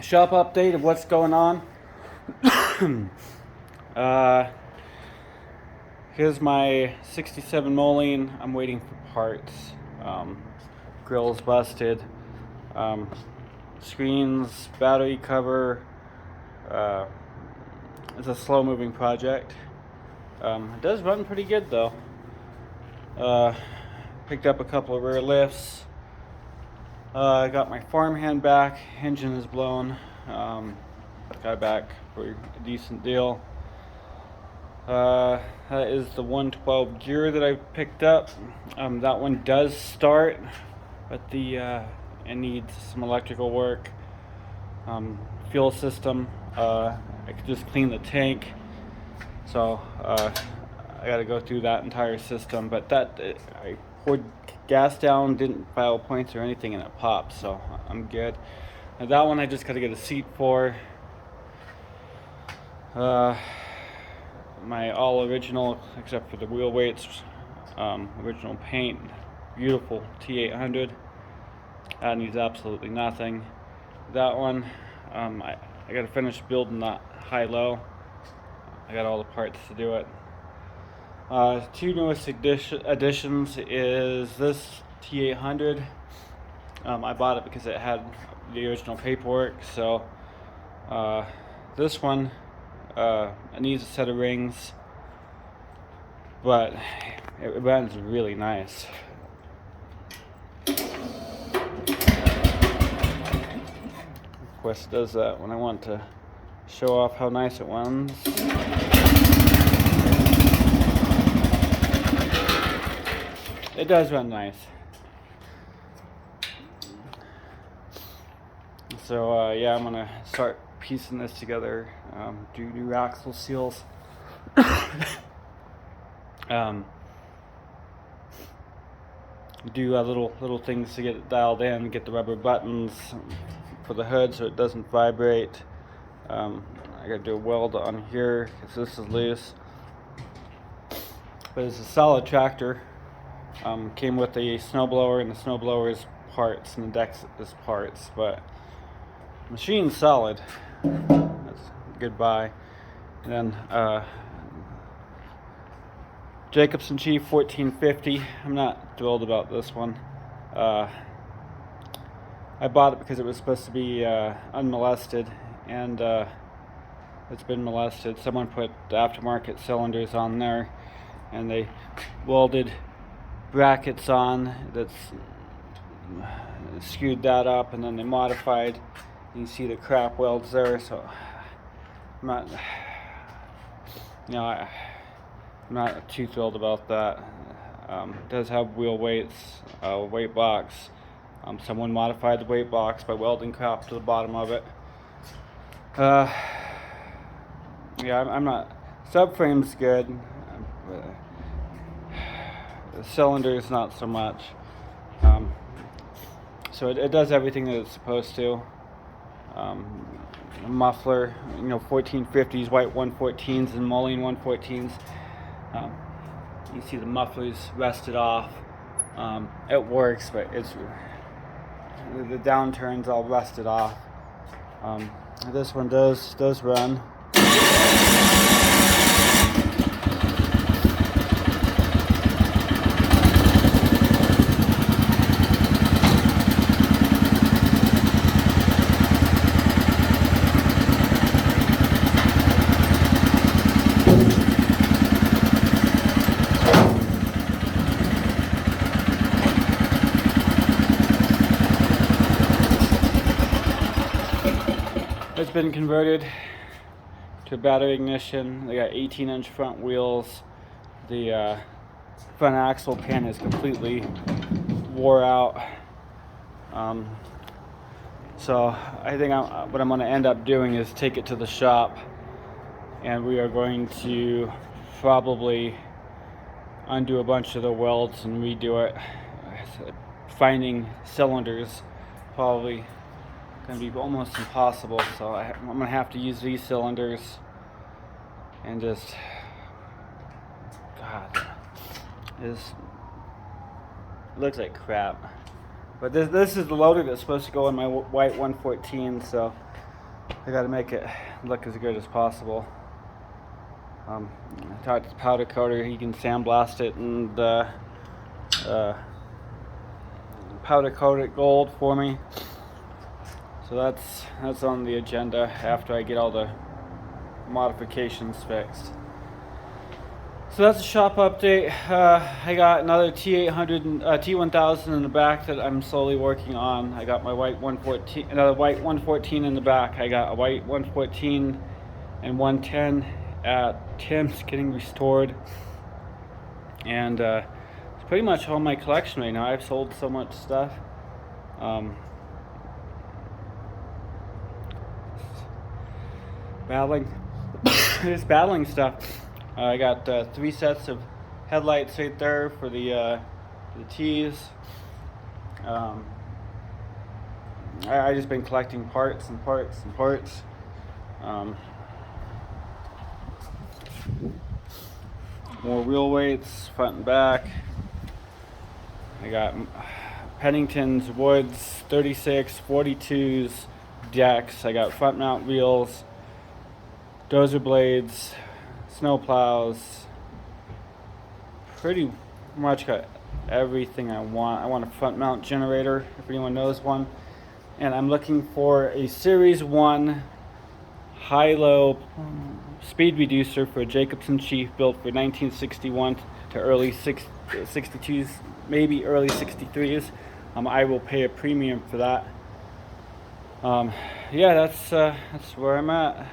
shop update of what's going on. uh, Here's my 67 Moline. I'm waiting for parts. Grill's busted. Screens, battery cover. It's a slow moving project. It does run pretty good though. Picked up a couple of rear lifts. I got my farmhand back. Engine is blown. Got it back for a decent deal. That is the 112 gear that I picked up. That one does start, but it needs some electrical work. Fuel system. I could just clean the tank, so I got to go through that entire system. But I poured gas down, didn't file points or anything, and it popped, so I'm good. And that one I just got to get a seat for. My all original, except for the wheel weights, original paint, beautiful T800. That needs absolutely nothing. That one, I got to finish building that high-low. I got all the parts to do it. Two newest additions is this T800. I bought it because it had the original paperwork. So this one, it needs a set of rings, but it runs really nice. Of course, it does that when I want to show off how nice it runs. It does run nice. So yeah, I'm gonna start piecing this together. Do new axle seals. Do little things to get it dialed in. Get the rubber buttons for the hood so it doesn't vibrate. I gotta do a weld on here because this is loose. But it's a solid tractor. Came with a snowblower and the snowblower's parts and the deck is parts, but machine's solid. That's goodbye. And then Jacobson Chief 1450. I'm not thrilled about this one. I bought it because it was supposed to be unmolested, and it's been molested. Someone put the aftermarket cylinders on there, and they welded brackets on that's screwed that up, and then they modified. You can see the crap welds there, so I'm not, I'm not too thrilled about that. It does have wheel weights, weight box. Someone modified the weight box by welding crap to the bottom of it. Yeah, I'm not. Subframe's good. The cylinders, not so much. So it does everything that it's supposed to. Muffler, 1450s, white 114s, and Moline 114s. You see the muffler's rusted off. It works, but it's the downturn's all rusted off. This one does run. It's been converted to a battery ignition. They got 18-inch front wheels. The front axle pan is completely wore out. So I think what I'm going to end up doing is take it to the shop, and we are going to probably undo a bunch of the welds and redo it. Finding cylinders probably going to be almost impossible, so I'm going to have to use these cylinders and just, God, this looks like crap. But this is the loader that's supposed to go in my white 114, so I got to make it look as good as possible. I talked to the powder coater; he can sandblast it and powder coat it gold for me. So that's on the agenda after I get all the modifications fixed. So that's a shop update. I got another T800 T1000 in the back that I'm slowly working on. I got my white 114, another white 114 in the back. I got a white 114 and 110 at Tim's getting restored, and it's pretty much all my collection right now. I've sold so much stuff. Just battling stuff. I got 3 sets of headlights right there for the T's. I just been collecting parts and parts and parts. More wheel weights, front and back. I got Pennington's, Woods, 36, 42s, decks. I got front mount wheels, dozer blades, snow plows. Pretty much got everything I want. I want a front mount generator, if anyone knows one. And I'm looking for a Series 1 high-low speed reducer for a Jacobson Chief built for 1961 to early 62s, maybe early 63s. I will pay a premium for that. Yeah, that's where I'm at.